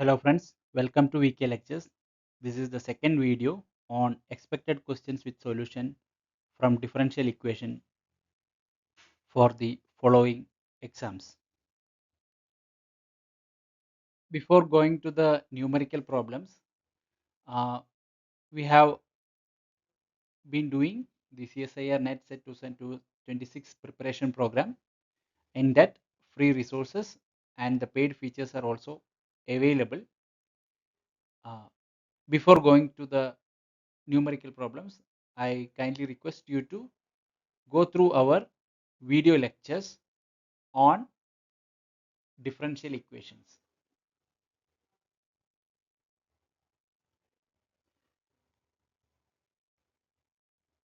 Hello friends, welcome to VK Lectures. This is the second video on expected questions with solution from differential equation for the following exams. Before going to the numerical problems, uh, we have been doing the CSIR NET Set 2026 preparation program. In that, free resources and the paid features are also available. Uh, Before going to the numerical problems, I kindly request you to go through our video lectures on differential equations.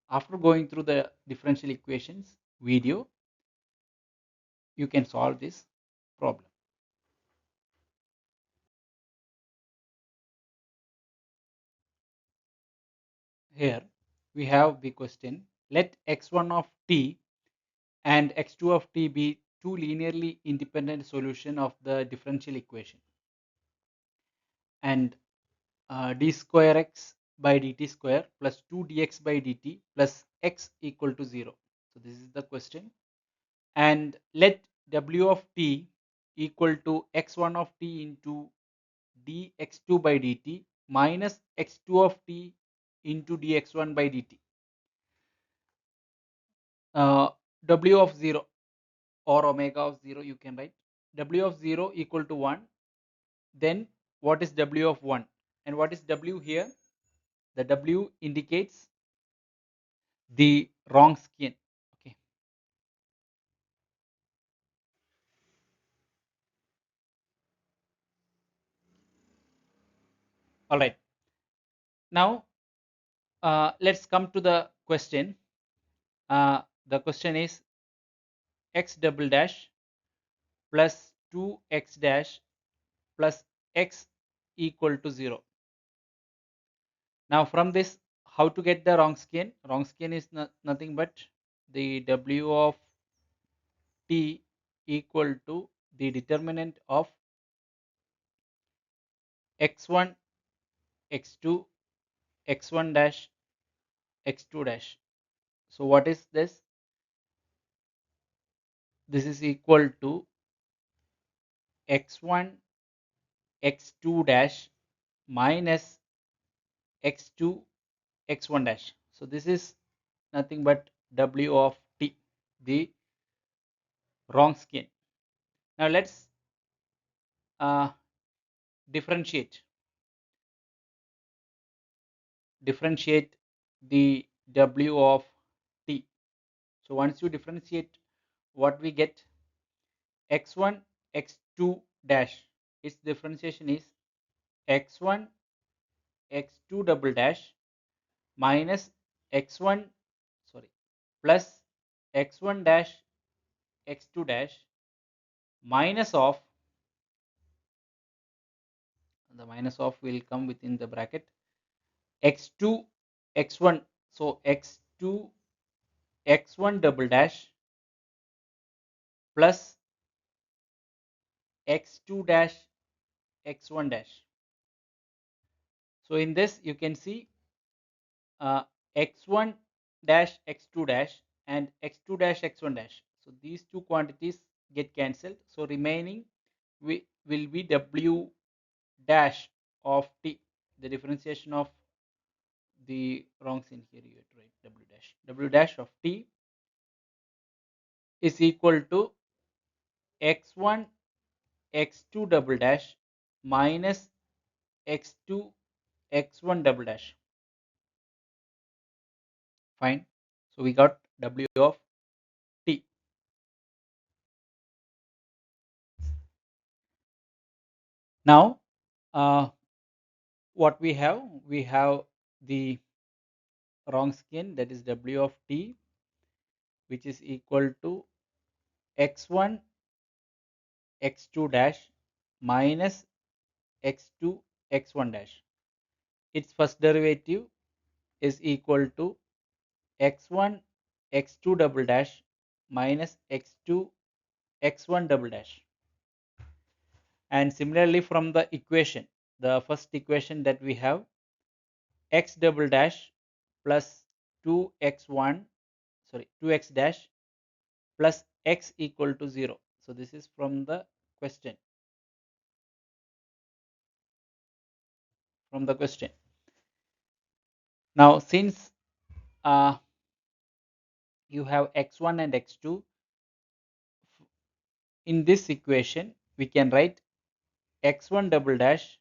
After going through the differential equations video, you can solve this problem. Here we have the question, let x1 of t and x2 of t be two linearly independent solutions of the differential equation, and d square x by dt square plus 2 dx by dt plus x equal to 0. So this is the question. And let w of t equal to x1 of t into dx2 by dt minus x2 of t into dx1 by dt. W of 0 or omega of 0, you can write w of 0 equal to 1. Then what is w of 1 and what is w here? The w indicates the Wronskian. Okay. All right. Now let's come to the question. The question is x double dash plus 2x dash plus x equal to 0. Now from this, how to get the Wronskian? Wronskian is nothing but the w of t equal to the determinant of x1, x2, x1 dash, x2 dash. So what is this? This is equal to x1, x2 dash minus x2, x1 dash. So this is nothing but w of t, the Wronskian. Now let's uh, differentiate the w of t. So once you differentiate, what we get, x1 x2 dash, its differentiation is x1 x2 double dash minus x1 sorry plus x1 dash x2 dash minus of, the minus of will come within the bracket, x2 x1, so x2 x1 double dash plus x2 dash x1 dash. So in this you can see x1 dash x2 dash and x2 dash x1 dash. So these two quantities get cancelled. So remaining will be w dash of t, the differentiation of the wrong sign here. You have to write w dash of t is equal to x1 x2 double dash minus x2 x1 double dash. Fine. So we got w of t. Now what we have the Wronskian, that is w of t, which is equal to x1 x2 dash minus x2 x1 dash. Its first derivative is equal to x1 x2 double dash minus x2 x1 double dash. And similarly from the equation, the first equation that we have, x double dash plus 2x1, sorry, 2x dash plus x equal to 0. So this is from the question. Now since you have x1 and x2 in this equation, we can write x1 double dash,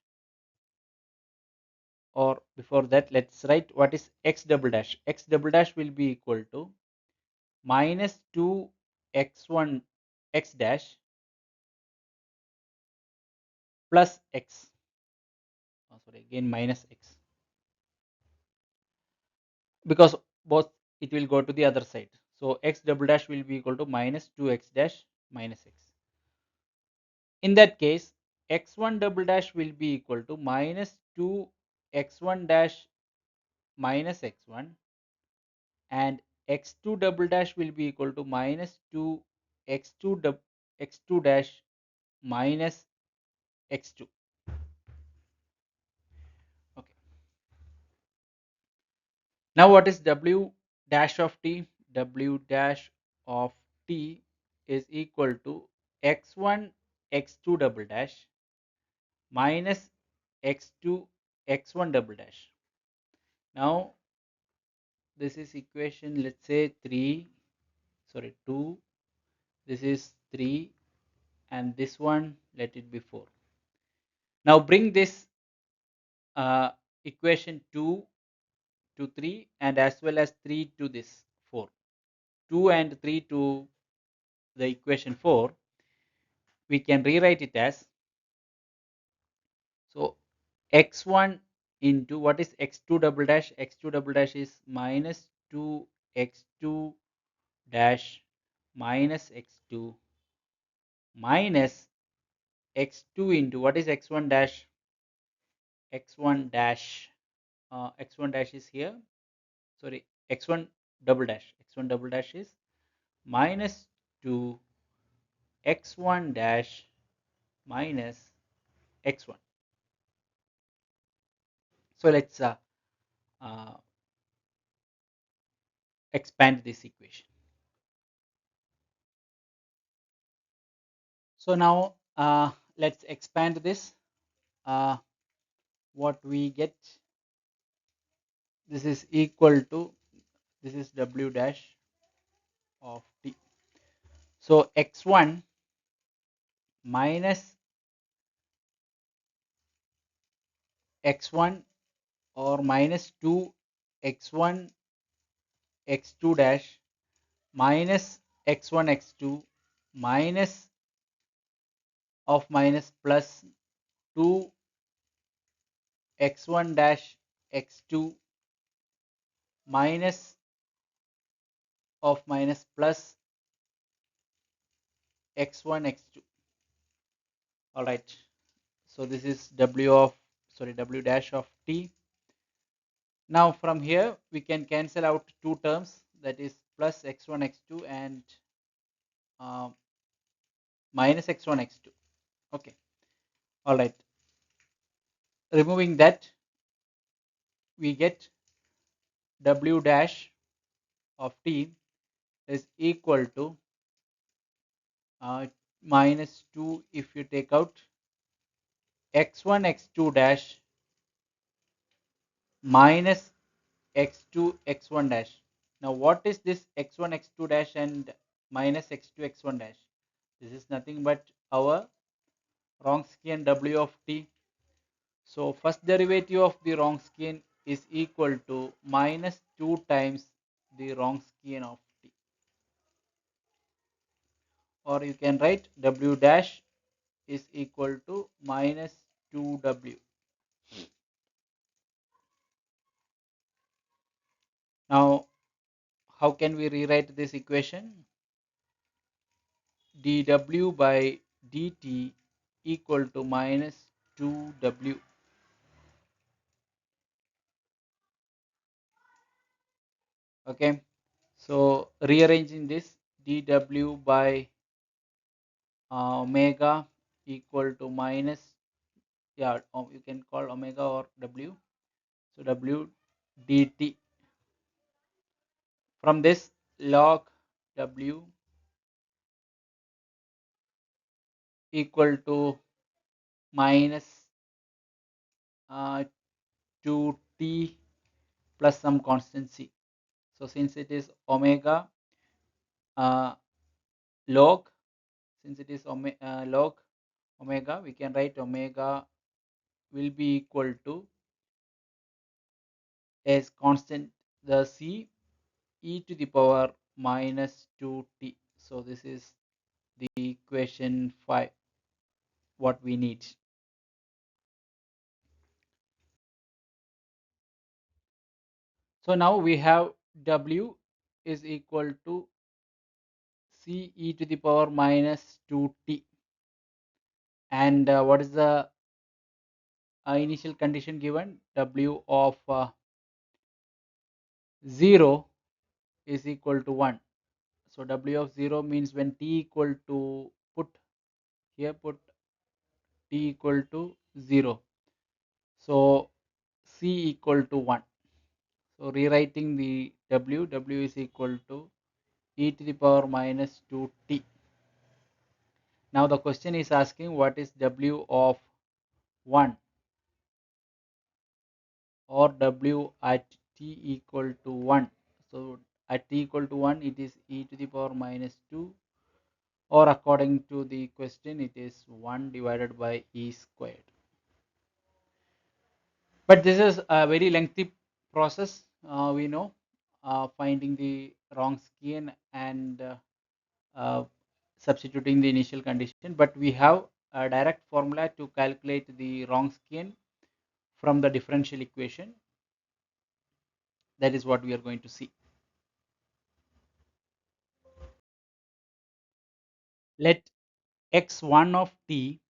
or before that let's write what is x double dash. X double dash will be equal to minus 2 x1 x dash plus x, sorry, again minus x, because both it will go to the other side. So x double dash will be equal to minus 2x dash minus x. In that case, x1 double dash will be equal to minus 2 x1 dash minus x1, and x2 double dash will be equal to minus 2 x2 dash minus x2. Okay. Now what is w dash of t? W dash of t is equal to x1 x2 double dash minus x2 x1 double dash. Now this is equation, let's say 3, sorry 2, this is 3, and this one let it be 4. Now bring this equation 2 to 3 and as well as 3 to this 4. 2 and 3 to the equation 4, we can rewrite it as, so x1 into what is x2 double dash? X2 double dash is minus 2 x2 dash minus x2 minus x2 into what is x1 dash? X1 dash, x1 dash is here, sorry, x1 double dash. X1 double dash is minus 2 x1 dash minus x1. So let's uh, expand this equation. So now let's expand this. What we get, this is equal to, this is w dash of t. So x1 minus x1 or minus 2 x1 x2 dash minus x1 x2 minus of minus plus 2 x1 dash x2 minus of minus plus x1 x2. All right, so this is w dash of t. Now from here we can cancel out two terms, that is plus x1 x2 and uh, minus x1 x2. Okay, all right, removing that we get w dash of t is equal to minus 2 if you take out x1 x2 dash minus x2 x1 dash. Now what is this x1 x2 dash and minus x2 x1 dash? This is nothing but our Wronskian w of t. So first derivative of the Wronskian is equal to minus 2 times the Wronskian of t, or you can write w dash is equal to minus 2w. Now how can we rewrite this equation? dw by dt equal to minus 2w. Okay, so rearranging this, dw by omega equal to minus, yeah, you can call omega or W. So W dt. From this, log W equal to minus 2t plus some constant c. So since it is omega uh, log, since it is log omega, we can write omega will be equal to as constant the c e to the power minus 2t. So this is the equation 5 what we need. So now we have W is equal to c e to the power minus 2t, and what is the initial condition given? W of 0 is equal to 1. So W of 0 means when t equal to, put t equal to 0, so c equal to 1. So rewriting the W is equal to e to the power minus 2t. Now the question is asking what is W of 1 or W at t equal to 1. So at t equal to 1 it is e to the power minus 2, or according to the question it is 1 divided by e squared. But this is a very lengthy process, we know, finding the Wronskian and uh, substituting the initial condition, but we have a direct formula to calculate the Wronskian from the differential equation. That is what we are going to see. Let x1 of t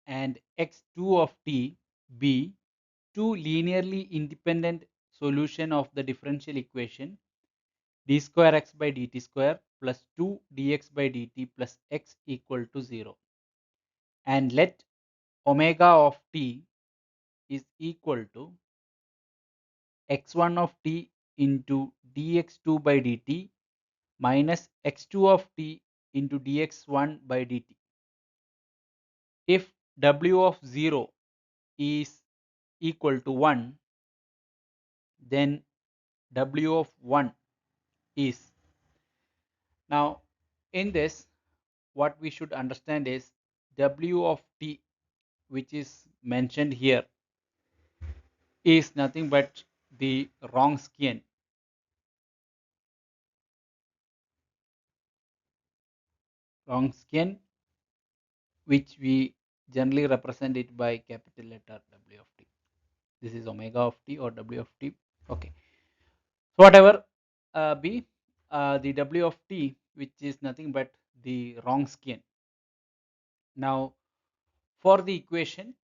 and x2 of t be two linearly independent solution of the differential equation d square x by dt square plus 2 dx by dt plus x equal to 0, and let omega of t is equal to x1 of t into dx2 by dt minus x2 of t into dx1 by dt. If w of 0 is equal to 1, then w of 1 is. Now in this, what we should understand is w of t, which is mentioned here, is nothing but the Wronskian. Wronskian, which we generally represent it by capital letter W of t. This is omega of t or W of t. Okay. So whatever be the W of t, which is nothing but the Wronskian. Now for the equation,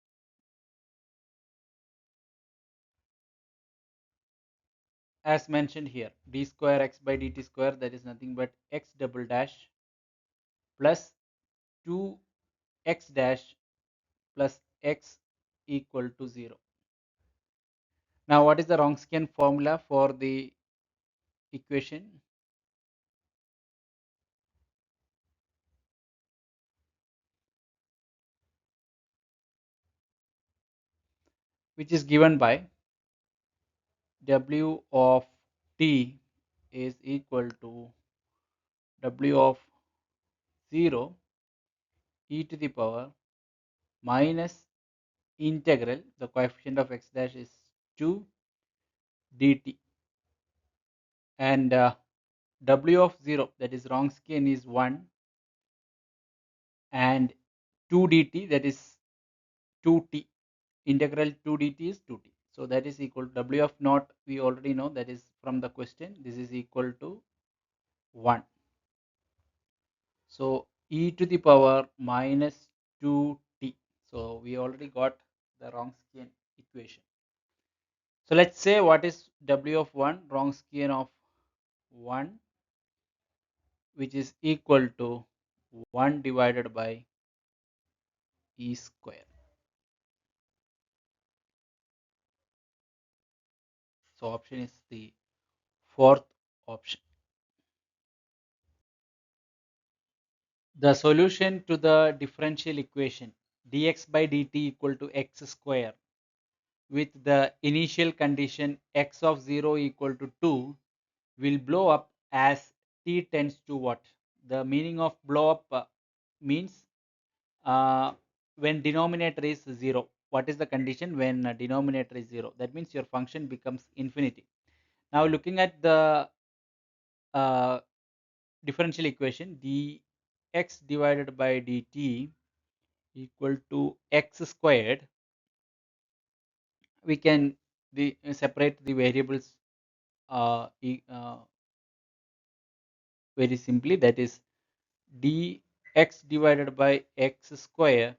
as mentioned here, d square x by dt square, that is nothing but x double dash plus 2x dash plus x equal to 0. Now what is the Wronskian formula for the equation? Which is given by W of t is equal to W of 0 e to the power minus integral, the coefficient of x dash is 2 dt, and W of 0, that is Wronskian, is 1, and 2 dt, that is 2t, integral 2 dt is 2t. So that is equal to W of naught, we already know, that is from the question, this is equal to 1. So e to the power minus 2t. So we already got the Wronskian equation. So let's say what is W of 1, Wronskian of 1, which is equal to 1 divided by e square. So option is the fourth option. The solution to the differential equation dx by dt equal to x square with the initial condition x of 0 equal to 2 will blow up as t tends to what? The meaning of blow up means uh, when denominator is 0. What is the condition when denominator is 0? That means your function becomes infinity. Now looking at the uh, differential equation, dx divided by dt equal to x squared, we can separate the variables very simply. That is dx divided by x square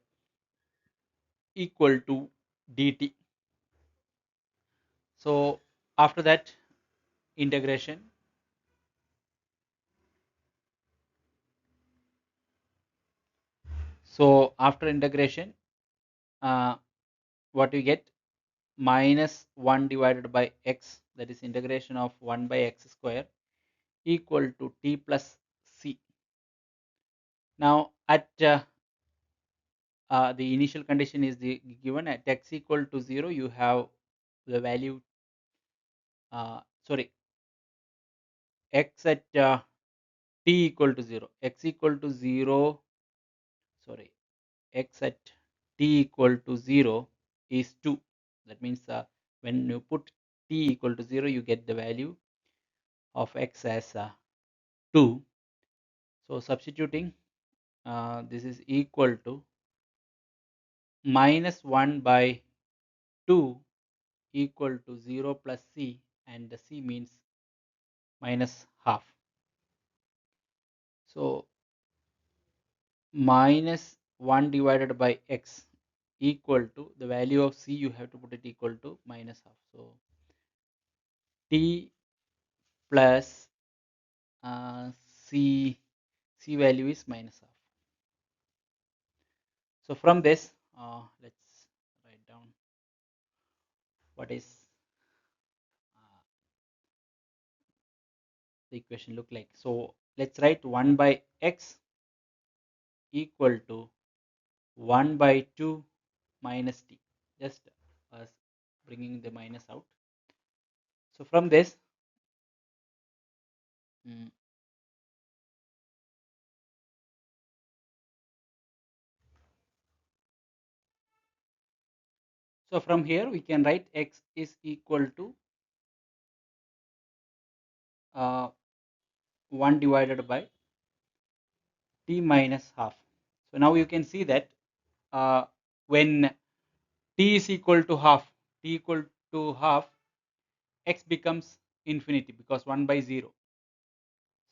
equal to dt. So after that integration, so after integration, what we get, minus 1 divided by x, that is integration of 1 by x square equal to t plus c. Now at the initial condition is given at x equal to 0, you have the value sorry, x at t equal to 0, x equal to 0, sorry, x at t equal to 0 is 2. That means when you put t equal to 0, you get the value of x as 2. So substituting, this is equal to minus 1 by 2 equal to 0 plus c, and the c means minus half. So minus 1 divided by x equal to the value of c, you have to put it equal to minus half. So t plus c value is minus half. So from this, let's write down what is the equation look like. So let's write 1 by x equal to 1 by 2 minus t, just bringing the minus out. So from this, so from here we can write x is equal to 1 divided by t minus half. So now you can see that when t is equal to half, t equal to half, x becomes infinity because 1 by 0.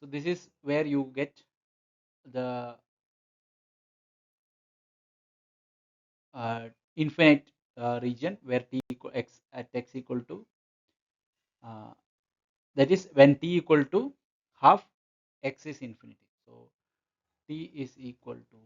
So this is where you get the infinite region where t equal x at x equal to uh, that is when t equal to half, x is infinity. So t is equal to